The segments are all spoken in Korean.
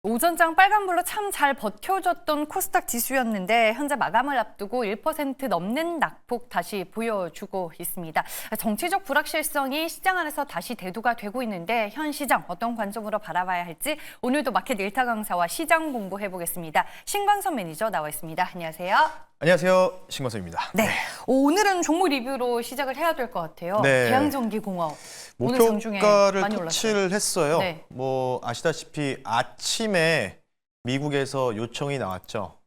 오전장 빨간불로 참 잘 버텨줬던 코스닥 지수였는데 현재 마감을 앞두고 1% 넘는 낙폭 다시 보여주고 있습니다. 정치적 불확실성이 시장 안에서 다시 대두가 되고 있는데 현 시장 어떤 관점으로 바라봐야 할지 오늘도 마켓 일타 강사와 시장 공부해보겠습니다. 신광선 매니저 나와 있습니다. 안녕하세요. 안녕하세요. 신광선입니다. 네, 오늘은 종목 리뷰로 시작을 해야 될 것 같아요. 네. 대양전기공업. 오늘 장중에 목표가를 많이 터치를 했어요. 네. 뭐 아시다시피 아침에 미국에서 요청이 나왔죠.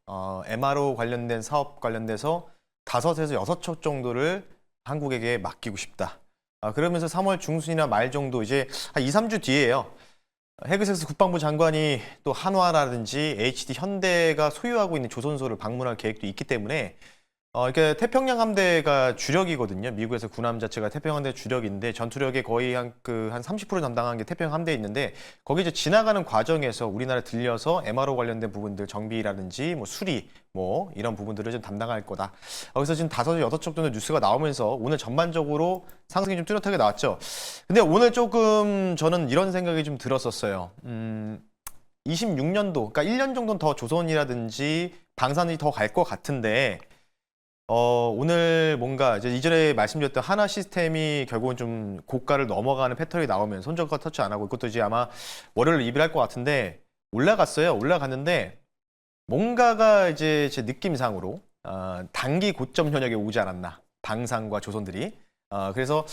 MRO 관련된 사업 관련돼서 5에서 6척 정도를 한국에게 맡기고 싶다. 그러면서 3월 중순이나 말 정도 이제 한 2, 3주 뒤에요. 헤그섹스 국방부 장관이 또 한화라든지 HD 현대가 소유하고 있는 조선소를 방문할 계획도 있기 때문에 이렇게 태평양 함대가 주력이거든요. 미국에서 군함 자체가 태평양 함대 주력인데 전투력의 거의 한 30% 담당한 게 태평양 함대에 있는데 거기 이제 지나가는 과정에서 우리나라에 들려서 MRO 관련된 부분들 정비라든지 뭐 수리 뭐 이런 부분들을 좀 담당할 거다. 그래서 지금 5, 6척 정도 뉴스가 나오면서 오늘 전반적으로 상승이 좀 뚜렷하게 나왔죠. 근데 오늘 조금 저는 이런 생각이 좀 들었었어요. 26년도, 그러니까 1년 정도는 더 조선이라든지 방산이 더 갈 것 같은데 오늘 뭔가 이제 이전에 말씀드렸던 하나 시스템이 결국은 좀 고가를 넘어가는 패턴이 나오면 손절가 터치 안 하고 이것도 이제 아마 월요일 리뷰를 할 것 같은데 올라갔어요. 올라갔는데 뭔가가 이제 제 느낌상으로 단기 고점 현역에 오지 않았나 방산과 조선들이 그래서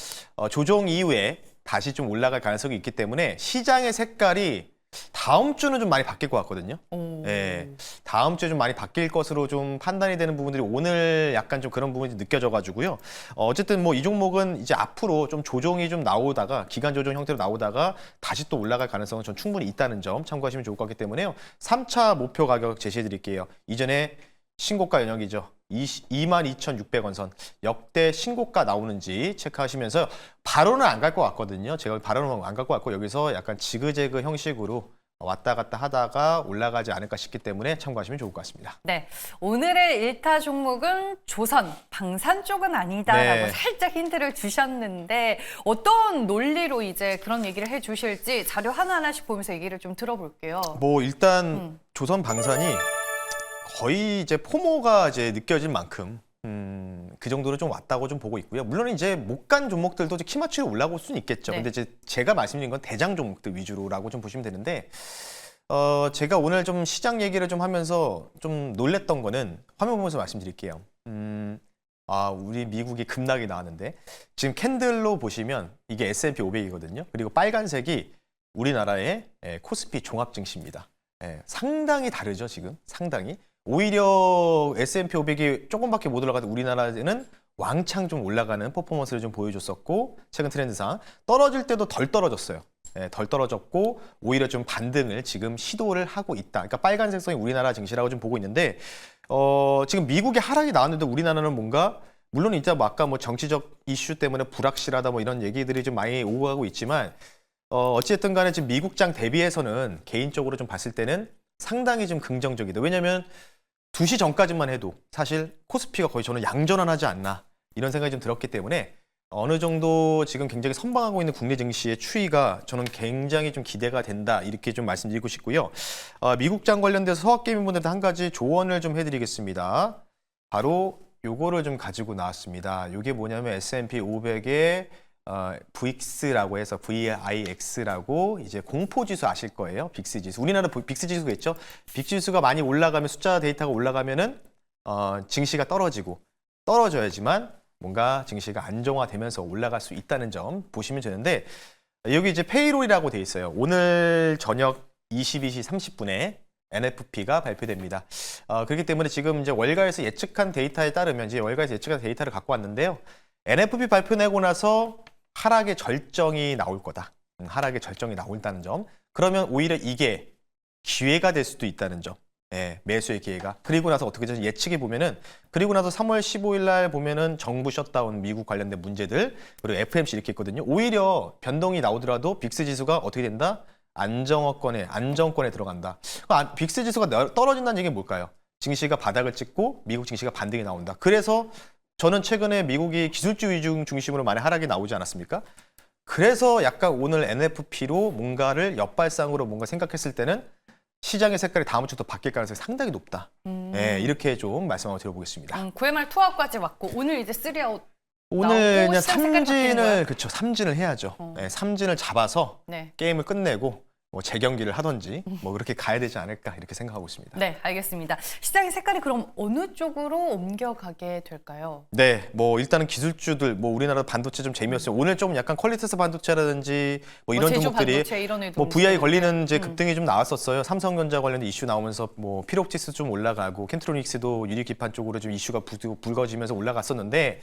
조정 이후에 다시 좀 올라갈 가능성이 있기 때문에 시장의 색깔이 다음 주는 좀 많이 바뀔 것 같거든요. 예, 다음 주에 좀 많이 바뀔 것으로 좀 판단이 되는 부분들이 오늘 약간 좀 그런 부분이 느껴져가지고요. 어쨌든 뭐 이 종목은 이제 앞으로 좀 조정이 좀 나오다가 기간 조정 형태로 나오다가 다시 또 올라갈 가능성은 전 충분히 있다는 점 참고하시면 좋을 것 같기 때문에요. 3차 목표 가격 제시해 드릴게요. 이전에 신고가 연역이죠. 22,600원 선 역대 신고가 나오는지 체크하시면서 바로는 안 갈 것 같거든요. 제가 바로는 안 갈 것 같고 여기서 약간 지그재그 형식으로 왔다 갔다 하다가 올라가지 않을까 싶기 때문에 참고하시면 좋을 것 같습니다. 네, 오늘의 일타 종목은 조선, 방산 쪽은 아니다라고 네. 살짝 힌트를 주셨는데 어떤 논리로 이제 그런 얘기를 해주실지 자료 하나하나씩 보면서 얘기를 좀 들어볼게요. 뭐 일단 조선 방산이 거의 이제 포모가 이제 느껴질 만큼 그 정도로 좀 왔다고 좀 보고 있고요. 물론 이제 못 간 종목들도 이제 키 맞추려 올라올 수는 있겠죠. 네. 근데 이제 제가 말씀드린 건 대장 종목들 위주로라고 좀 보시면 되는데 제가 오늘 좀 시장 얘기를 좀 하면서 좀 놀랬던 거는 화면 보면서 말씀드릴게요. 우리 미국이 급락이 나왔는데 지금 캔들로 보시면 이게 S&P 500이거든요. 그리고 빨간색이 우리나라의 코스피 종합증시입니다. 상당히 다르죠, 지금 상당히. 오히려 S&P 500이 조금밖에 못 올라가도 우리나라는 왕창 좀 올라가는 퍼포먼스를 좀 보여줬었고 최근 트렌드상 떨어질 때도 덜 떨어졌어요. 덜 떨어졌고 오히려 좀 반등을 지금 시도를 하고 있다. 그러니까 빨간색 선이 우리나라 증시라고 좀 보고 있는데 지금 미국의 하락이 나왔는데 우리나라는 뭔가 물론 이제 뭐 아까 뭐 정치적 이슈 때문에 불확실하다 뭐 이런 얘기들이 좀 많이 오고 가고 있지만 어찌됐든 간에 지금 미국장 대비해서는 개인적으로 좀 봤을 때는 상당히 좀 긍정적이다. 왜냐하면 2시 전까지만 해도 사실 코스피가 거의 저는 양전환하지 않나 이런 생각이 좀 들었기 때문에 어느 정도 지금 굉장히 선방하고 있는 국내 증시의 추이가 저는 굉장히 좀 기대가 된다 이렇게 좀 말씀드리고 싶고요. 미국장 관련돼서 서학개미분들한테 한 가지 조언을 좀 해드리겠습니다. 바로 요거를 좀 가지고 나왔습니다. 이게 뭐냐면 S&P 500의 VIX라고 해서 VIX라고 이제 공포지수 아실 거예요. 빅스 지수. 우리나라 빅스 지수가 있죠. 빅스 지수가 많이 올라가면 숫자 데이터가 올라가면은 증시가 떨어져야지만 뭔가 증시가 안정화되면서 올라갈 수 있다는 점 보시면 되는데 여기 이제 페이롤이라고 돼 있어요. 오늘 저녁 22시 30분에 NFP가 발표됩니다. 그렇기 때문에 지금 이제 월가에서 예측한 데이터에 따르면 이제 월가에서 예측한 데이터를 갖고 왔는데요. NFP 발표 내고 나서 하락의 절정이 나올 거다. 하락의 절정이 나온다는 점. 그러면 오히려 이게 기회가 될 수도 있다는 점. 매수의 기회가. 그리고 나서 어떻게 되지 예측해 보면은 그리고 나서 3월 15일 날 보면은 정부 셔다운 미국 관련된 문제들 그리고 FMC 이렇게 있거든요. 오히려 변동이 나오더라도 빅스 지수가 어떻게 된다? 안정권에 들어간다. 빅스 지수가 떨어진다는 얘기는 뭘까요? 증시가 바닥을 찍고 미국 증시가 반등이 나온다. 그래서 저는 최근에 미국이 기술주의 중심으로 많이 하락이 나오지 않았습니까? 그래서 약간 오늘 NFP로 뭔가를 역발상으로 뭔가 생각했을 때는 시장의 색깔이 다음 주부터 바뀔 가능성이 상당히 높다. 예, 이렇게 좀 말씀을 드려보겠습니다. 9회 말 투아웃까지 왔고 오늘 이제 3아웃 오늘 나오고 그냥 시장 색깔이 바뀌는 거예요? 그렇죠. 삼진을 해야죠. 예, 삼진을 잡아서 네. 게임을 끝내고 뭐 재경기를 하든지 뭐 그렇게 가야 되지 않을까 이렇게 생각하고 있습니다. 네, 알겠습니다. 시장의 색깔이 그럼 어느 쪽으로 옮겨가게 될까요? 네, 뭐 일단은 기술주들, 뭐 우리나라 반도체 좀 재미없어요. 오늘 좀 약간 퀄리티스 반도체라든지 뭐 이런 제주 종목들이 반도체 이런 애도 뭐 VI 움직이고. 걸리는 이제 급등이 좀 나왔었어요. 삼성전자 관련된 이슈 나오면서 뭐 피록지수 좀 올라가고 켄트로닉스도 유리 기판 쪽으로 좀 이슈가 불거지면서 올라갔었는데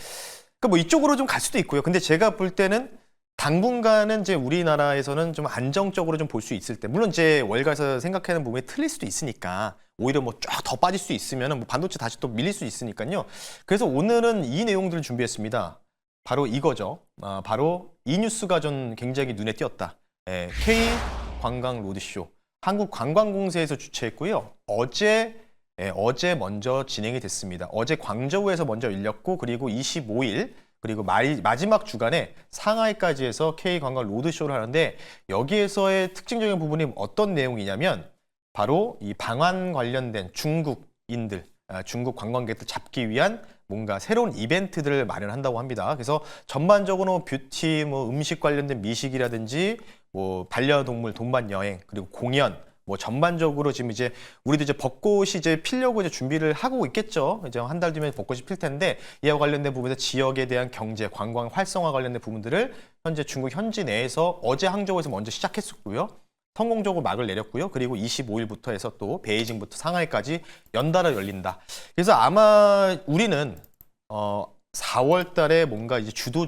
그 뭐 이쪽으로 좀 갈 수도 있고요. 근데 제가 볼 때는 당분간은 이제 우리나라에서는 좀 안정적으로 좀 볼 수 있을 때, 물론 이제 월가에서 생각하는 부분이 틀릴 수도 있으니까 오히려 뭐 쫙 더 빠질 수 있으면은 뭐 반도체 다시 또 밀릴 수 있으니까요. 그래서 오늘은 이 내용들을 준비했습니다. 바로 이거죠. 바로 이 뉴스가 좀 굉장히 눈에 띄었다. 예, K 관광 로드쇼 한국관광공사에서 주최했고요. 어제 먼저 진행이 됐습니다. 어제 광저우에서 먼저 열렸고 그리고 25일 그리고 마지막 주간에 상하이까지 해서 K관광 로드쇼를 하는데 여기에서의 특징적인 부분이 어떤 내용이냐면 바로 이 방한 관련된 중국인들, 중국 관광객들 잡기 위한 뭔가 새로운 이벤트들을 마련한다고 합니다. 그래서 전반적으로 뷰티, 뭐 음식 관련된 미식이라든지 뭐 반려동물 동반 여행 그리고 공연 뭐 전반적으로 지금 이제 우리도 이제 벚꽃이 이제 피려고 이제 준비를 하고 있겠죠. 이제 한 달 뒤면 벚꽃이 필 텐데 이와 관련된 부분에서 지역에 대한 경제, 관광 활성화 관련된 부분들을 현재 중국 현지 내에서 어제 항저우에서 먼저 시작했었고요. 성공적으로 막을 내렸고요. 그리고 25일부터 해서 또 베이징부터 상하이까지 연달아 열린다. 그래서 아마 우리는 4월 달에 뭔가 이제 주도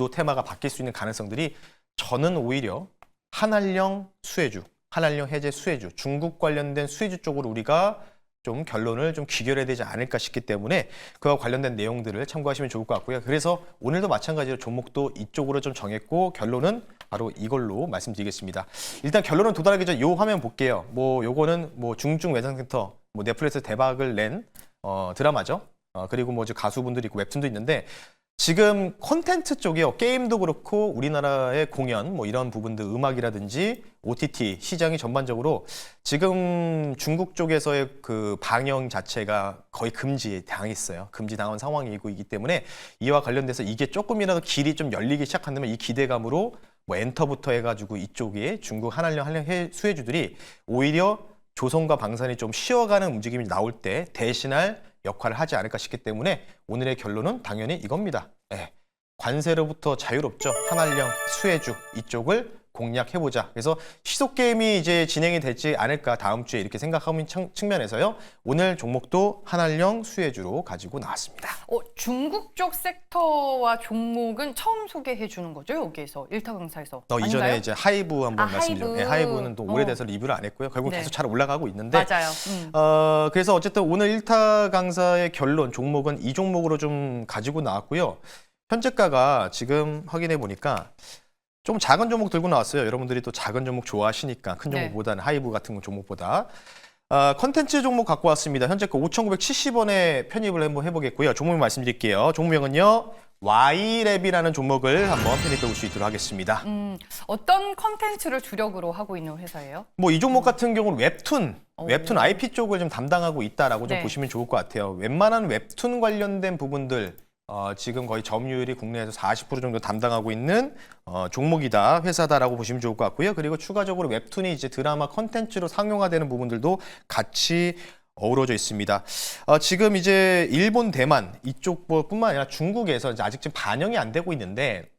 테마가 바뀔 수 있는 가능성들이 저는 오히려 한알령 수혜주 한알령 해제 수혜주, 중국 관련된 수혜주 쪽으로 우리가 좀 결론을 좀 귀결해야 되지 않을까 싶기 때문에 그와 관련된 내용들을 참고하시면 좋을 것 같고요. 그래서 오늘도 마찬가지로 종목도 이쪽으로 좀 정했고 결론은 바로 이걸로 말씀드리겠습니다. 일단 결론은 도달하기 전 요 화면 볼게요. 뭐 요거는 뭐 중증 외상센터, 뭐 넷플릭스 대박을 낸 드라마죠. 그리고 뭐 가수분들이 있고 웹툰도 있는데 지금 콘텐츠 쪽이요. 게임도 그렇고 우리나라의 공연 뭐 이런 부분들 음악이라든지 OTT 시장이 전반적으로 지금 중국 쪽에서의 그 방영 자체가 거의 금지당했어요. 금지당한 상황이기 때문에 이와 관련돼서 이게 조금이라도 길이 좀 열리기 시작한다면 이 기대감으로 뭐 엔터부터 해가지고 이쪽에 중국 한알령 수혜주들이 오히려 조선과 방산이 좀 쉬어가는 움직임이 나올 때 대신할 역할을 하지 않을까 싶기 때문에 오늘의 결론은 당연히 이겁니다. 관세로부터 자유롭죠. 한알령, 수혜주 이쪽을 공략해보자. 그래서 시속 게임이 이제 진행이 되지 않을까 다음 주에 이렇게 생각하는 측면에서요. 오늘 종목도 한알령, 수혜주로 가지고 나왔습니다. 중국 쪽 섹터와 종목은 처음 소개해 주는 거죠? 여기에서 일타 강사에서. 이전에 아닌가요? 이제 하이브 한번 말씀드렸죠. 하이브. 하이브는 또 오래돼서 리뷰를 안 했고요. 결국 네. 계속 잘 올라가고 있는데 맞아요. 그래서 어쨌든 오늘 일타 강사의 결론 종목은 이 종목으로 좀 가지고 나왔고요. 현재가가 지금 확인해 보니까 좀 작은 종목 들고 나왔어요. 여러분들이 또 작은 종목 좋아하시니까 큰 종목보다는 하이브 같은 종목보다. 컨텐츠 종목 갖고 왔습니다. 현재가 5,970원에 편입을 한번 해보겠고요. 종목 말씀드릴게요. 종목명은요. Y랩이라는 종목을 한번 편입해 볼 수 있도록 하겠습니다. 어떤 컨텐츠를 주력으로 하고 있는 회사예요? 뭐 이 종목 같은 경우는 웹툰 IP 쪽을 좀 담당하고 있다라고 좀 네. 보시면 좋을 것 같아요. 웬만한 웹툰 관련된 부분들 지금 거의 점유율이 국내에서 40% 정도 담당하고 있는 종목이다, 회사다라고 보시면 좋을 것 같고요. 그리고 추가적으로 웹툰이 이제 드라마 컨텐츠로 상용화되는 부분들도 같이 어우러져 있습니다. 지금 이제 일본, 대만 이쪽 뿐만 아니라 중국에서 이제 아직 지금 반영이 안 되고 있는데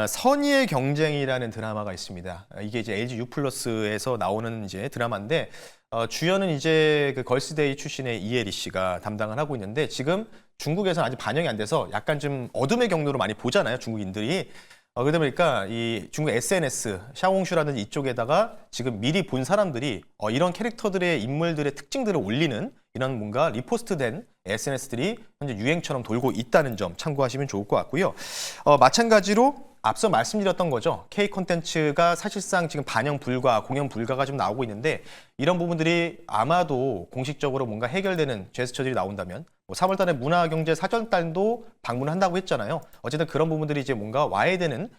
선의의 경쟁이라는 드라마가 있습니다. 이게 이제 LG U+에서 나오는 이제 드라마인데 주연은 이제 그 걸스데이 출신의 이혜리 씨가 담당을 하고 있는데 지금 중국에서는 아직 반영이 안 돼서 약간 좀 어둠의 경로로 많이 보잖아요, 중국인들이. 그러다 보니까 이 중국 SNS, 샤오홍슈라든지 이쪽에다가 지금 미리 본 사람들이 이런 캐릭터들의 인물들의 특징들을 올리는 이런 뭔가 리포스트된 SNS들이 현재 유행처럼 돌고 있다는 점 참고하시면 좋을 것 같고요. 마찬가지로 앞서 말씀드렸던 거죠. K 콘텐츠가 사실상 지금 반영 불가, 공연 불가가 좀 나오고 있는데 이런 부분들이 아마도 공식적으로 뭔가 해결되는 제스처들이 나온다면 3월 달에 문화경제 사전단도 방문을 한다고 했잖아요. 어쨌든 그런 부분들이 이제 뭔가 와야 되는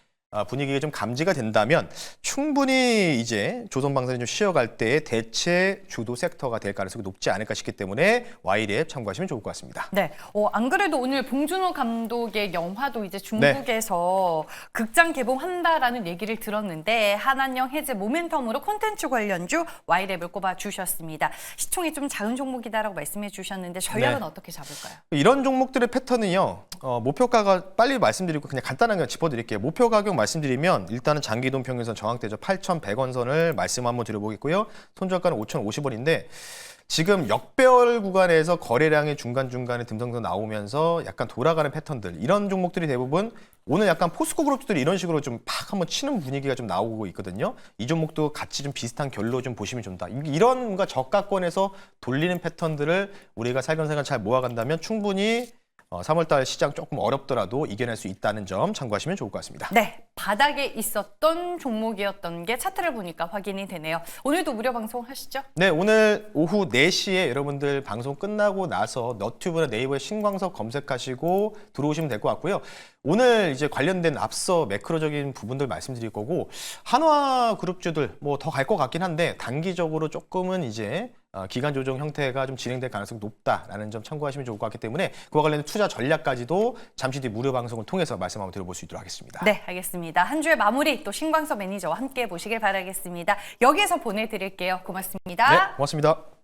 분위기가 좀 감지가 된다면 충분히 이제 조선방산이 좀 쉬어갈 때의 대체 주도 섹터가 될 가능성이 높지 않을까 싶기 때문에 와이랩 참고하시면 좋을 것 같습니다. 네, 안 그래도 오늘 봉준호 감독의 영화도 이제 중국에서 극장 개봉한다라는 얘기를 들었는데 한한령 해제 모멘텀으로 콘텐츠 관련주 와이랩을 꼽아주셨습니다. 시총이 좀 작은 종목이다라고 말씀해 주셨는데 전략은 네. 어떻게 잡을까요? 이런 종목들의 패턴은요. 목표가가 빨리 말씀드리고 그냥 간단하게 짚어드릴게요. 목표 가격 말씀드리면 일단은 장기이동 평균선 저항대죠. 8,100원 선을 말씀 한번 드려보겠고요. 손절가는 5,050원인데 지금 역배열 구간에서 거래량이 중간중간에 듬성듬성 나오면서 약간 돌아가는 패턴들 이런 종목들이 대부분 오늘 약간 포스코 그룹들이 이런 식으로 좀 팍 한번 치는 분위기가 좀 나오고 있거든요. 이 종목도 같이 좀 비슷한 결로 좀 보시면 좋다. 이런 뭔가 저가권에서 돌리는 패턴들을 우리가 살금살금 잘 모아간다면 충분히 3월달 시장 조금 어렵더라도 이겨낼 수 있다는 점 참고하시면 좋을 것 같습니다. 네, 바닥에 있었던 종목이었던 게 차트를 보니까 확인이 되네요. 오늘도 무료 방송 하시죠? 네, 오늘 오후 4시에 여러분들 방송 끝나고 나서 너튜브나 네이버에 신광석 검색하시고 들어오시면 될 것 같고요. 오늘 이제 관련된 앞서 매크로적인 부분들 말씀드릴 거고 한화 그룹주들 뭐 더 갈 것 같긴 한데 단기적으로 조금은 이제 기간 조정 형태가 좀 진행될 가능성이 높다라는 점 참고하시면 좋을 것 같기 때문에 그와 관련된 투자 전략까지도 잠시 뒤 무료 방송을 통해서 말씀 한번 들어볼 수 있도록 하겠습니다. 네, 알겠습니다. 한 주의 마무리 또 신광석 매니저와 함께 보시길 바라겠습니다. 여기서 보내드릴게요. 고맙습니다. 네, 고맙습니다.